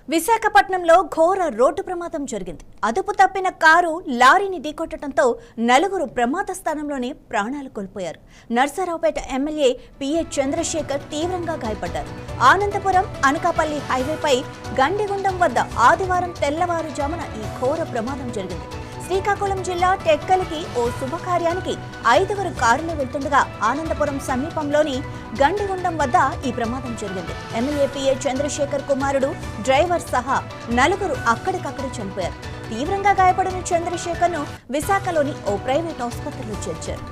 విశాఖపట్నంలో ఘోర రోడ్డు ప్రమాదం జరిగింది. అదుపు తప్పిన కారు లారీని ఢీకొట్టడంతో నలుగురు ప్రమాద స్థానంలోనే ప్రాణాలు కోల్పోయారు. నర్సరావుపేట ఎమ్మెల్యే పిఏ చంద్రశేఖర్ తీవ్రంగా గాయపడ్డారు. ఆనందపురం అనకాపల్లి హైవేపై గండిగుండం వద్ద ఆదివారం తెల్లవారుజామున ఈ ఘోర ప్రమాదం జరిగింది. శ్రీకాకుళం జిల్లా టెక్కలికి ఓ శుభకార్యానికి 5 కారులు వెళ్తుండగా ఆనందపురం సమీపంలోని గండిగుండం వద్ద ఈ ప్రమాదం జరిగింది. ఎమ్మెల్యే పిఏ చంద్రశేఖర్ కుమారుడు డ్రైవర్ సహా 4 అక్కడికక్కడే చనిపోయారు. తీవ్రంగా గాయపడిన చంద్రశేఖర్ను విశాఖలోని ఓ ప్రైవేట్ ఆసుపత్రిలో చేర్చారు.